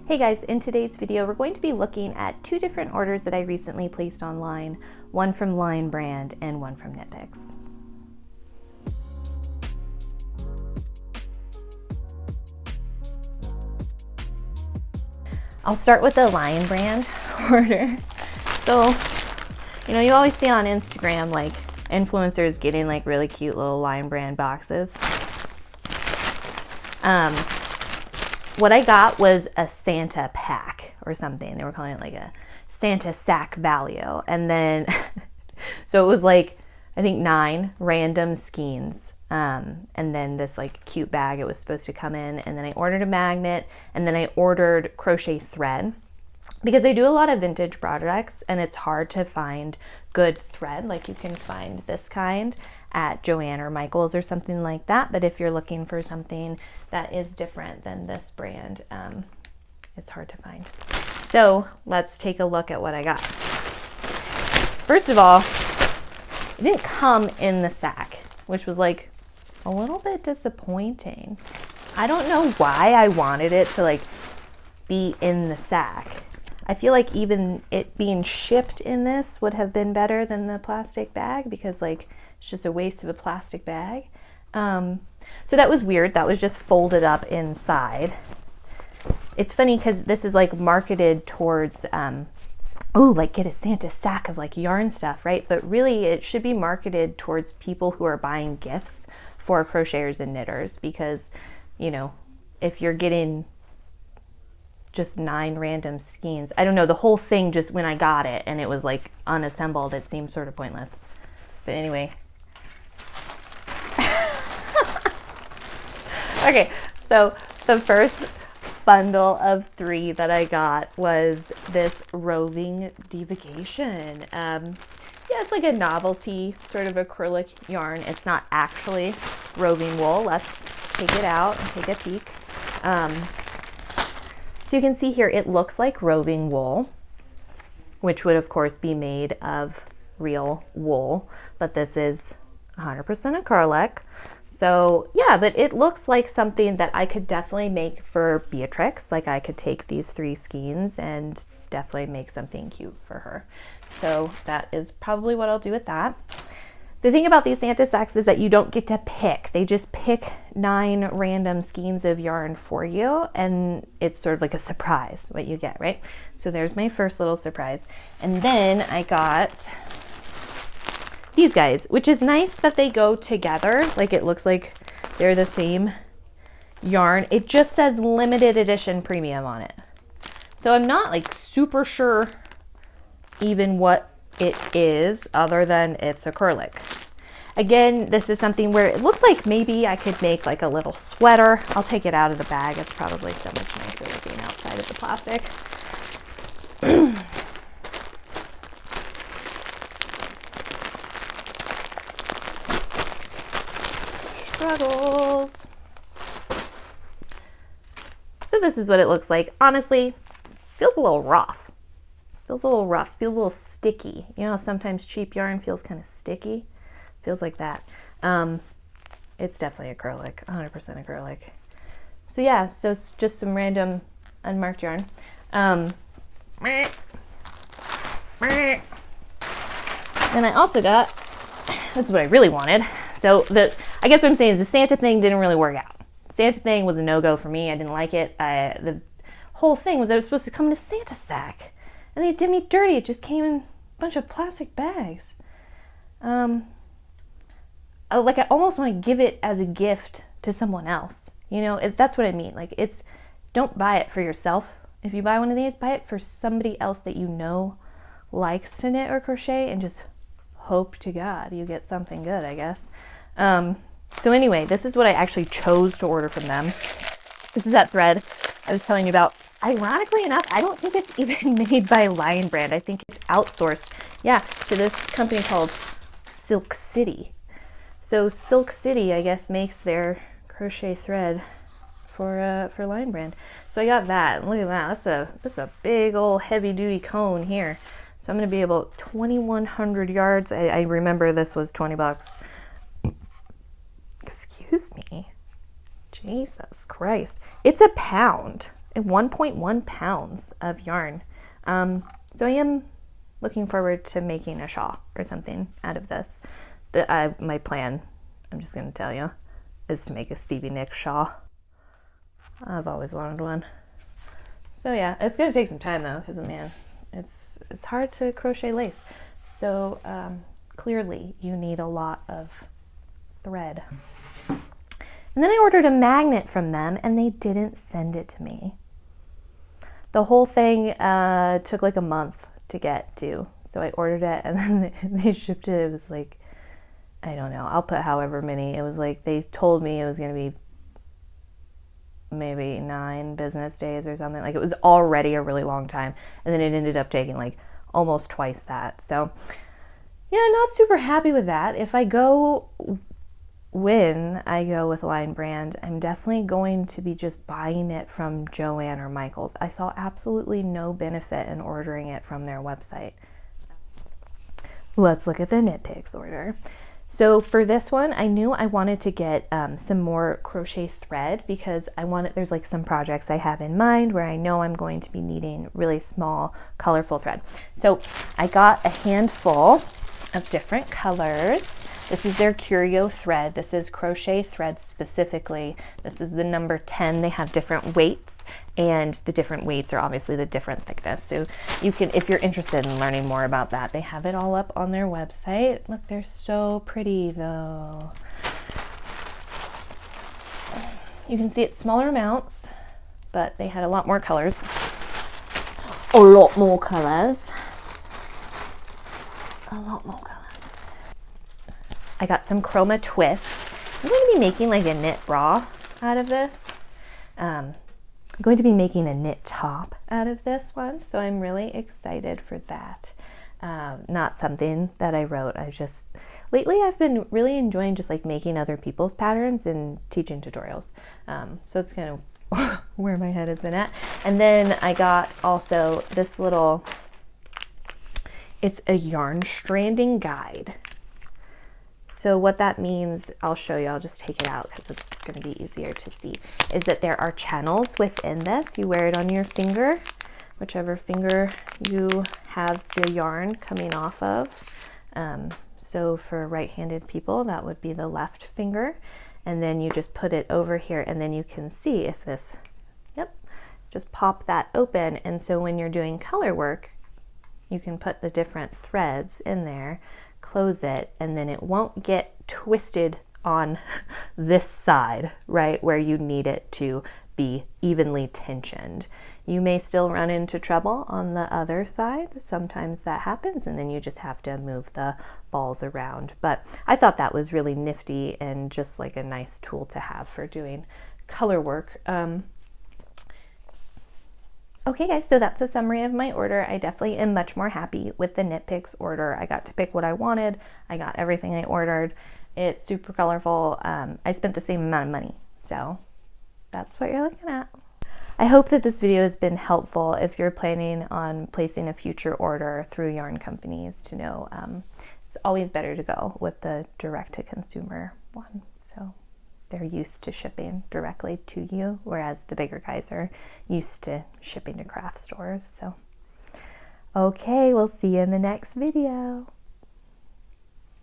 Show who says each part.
Speaker 1: Hey guys, in today's video we're going to be looking at two different orders that I recently placed online, one from Lion Brand and one from Knit Picks. I'll start with the Lion Brand order. So, you always see on Instagram like influencers getting like really cute little Lion Brand boxes. What I got was a Santa pack or something. They were calling it like a Santa sack value. And then, so it was like, I think 9 random skeins. And then this like cute bag it was supposed to come in. And then I ordered a magnet and then I ordered crochet thread because I do a lot of vintage projects and it's hard to find good thread. Like you can find this kind at Joann or Michael's or something like that. But if you're looking for something that is different than this brand, it's hard to find. So let's take a look at what I got. First of all, it didn't come in the sack, which was like a little bit disappointing. I don't know why I wanted it to like be in the sack. I feel like even it being shipped in this would have been better than the plastic bag because like it's just a waste of a plastic bag. So that was weird. That was just folded up inside. It's funny because this is like marketed towards, like get a Santa sack of like yarn stuff, right? But really it should be marketed towards people who are buying gifts for crocheters and knitters because, if you're getting just 9 random skeins, I don't know, the whole thing just when I got it and it was like unassembled, it seemed sort of pointless. But anyway. Okay, so the first bundle of 3 that I got was this roving divagation. Yeah, it's like a novelty sort of acrylic yarn. It's not actually roving wool. Let's take it out and take a peek. So you can see here, it looks like roving wool, which would of course be made of real wool, but this is 100% acrylic. So yeah, but it looks like something that I could definitely make for Beatrix. Like I could take these 3 skeins and definitely make something cute for her. So that is probably what I'll do with that. The thing about these Santa sacks is that you don't get to pick. They just pick 9 random skeins of yarn for you, and it's sort of like a surprise what you get, right? So there's my first little surprise. And then I got these guys, which is nice that they go together. Like it looks like they're the same yarn. It just says limited edition premium on it. So I'm not like super sure even what it is other than it's acrylic. Again, this is something where it looks like maybe I could make like a little sweater. I'll take it out of the bag. It's probably so much nicer looking outside of the plastic. Struggles. So this is what it looks like. Honestly, feels a little rough. Feels a little rough, feels a little sticky. You know, sometimes cheap yarn feels kind of sticky. Feels like that. It's definitely acrylic, 100% acrylic. So yeah, so it's just some random unmarked yarn. Then I also got, this is what I really wanted. So I guess what I'm saying is the Santa thing didn't really work out. Santa thing was a no-go for me. I didn't like it. The whole thing was that it was supposed to come in a Santa sack. And they did me dirty. It just came in a bunch of plastic bags. Like I almost want to give it as a gift to someone else. That's what I mean. Like don't buy it for yourself. If you buy one of these, buy it for somebody else that you know likes to knit or crochet and just hope to God you get something good, I guess. So anyway, this is what I actually chose to order from them. This is that thread I was telling you about. Ironically enough, I don't think it's even made by Lion Brand. I think it's outsourced, to this company called Silk City. So Silk City, I guess, makes their crochet thread for Lion Brand. So I got that. Look at that. That's a big old heavy duty cone here. So I'm going to be able 2,100 yards. I remember this was $20. Excuse me. Jesus Christ. It's a pound. 1.1 pounds of yarn. So I am looking forward to making a shawl or something out of this. My plan, I'm just going to tell you, is to make a Stevie Nicks shawl. I've always wanted one. So yeah, it's going to take some time though, because man, it's hard to crochet lace. So clearly you need a lot of thread. And then I ordered a magnet from them and they didn't send it to me. The whole thing took like a month to get to. So I ordered it and then they shipped it. It was like, I don't know, I'll put however many. It was like, they told me it was going to be maybe 9 business days or something. Like it was already a really long time. And then it ended up taking like almost twice that. So yeah, not super happy with that. When I go with Line Brand, I'm definitely going to be just buying it from Joann or Michaels. I saw absolutely no benefit in ordering it from their website. Let's look at the Knit Picks order. So for this one, I knew I wanted to get some more crochet thread because there's like some projects I have in mind where I know I'm going to be needing really small, colorful thread. So I got a handful of different colors. This is their Curio thread. This is crochet thread specifically. This is the number 10. They have different weights, and the different weights are obviously the different thickness. So you can, if you're interested in learning more about that, they have it all up on their website. Look, they're so pretty though. You can see it's smaller amounts, but they had a lot more colors. A lot more colors. A lot more colors. I got some Chroma Twist. I'm going to be making like a knit bra out of this. I'm going to be making a knit top out of this one, so I'm really excited for that. Not something that I wrote. Lately I've been really enjoying just like making other people's patterns and teaching tutorials. So it's kind of where my head has been at. And then I got also this it's a yarn stranding guide. So what that means, I'll show you, I'll just take it out because it's going to be easier to see, is that there are channels within this. You wear it on your finger, whichever finger you have the yarn coming off of. So for right-handed people, that would be the left finger. And then you just put it over here and then you can see if this, just pop that open. And so when you're doing color work, you can put the different threads in there, close it, and then it won't get twisted on this side, right, where you need it to be evenly tensioned. You may still run into trouble on the other side. Sometimes that happens, and then you just have to move the balls around. But I thought that was really nifty and just like a nice tool to have for doing color work. Okay guys, so that's a summary of my order. I definitely am much more happy with the Knit Picks order. I got to pick what I wanted. I got everything I ordered. It's super colorful. I spent the same amount of money, so that's what you're looking at. I hope that this video has been helpful if you're planning on placing a future order through yarn companies to know it's always better to go with the direct-to-consumer one. So they're used to shipping directly to you, whereas the bigger guys are used to shipping to craft stores. So, okay, we'll see you in the next video.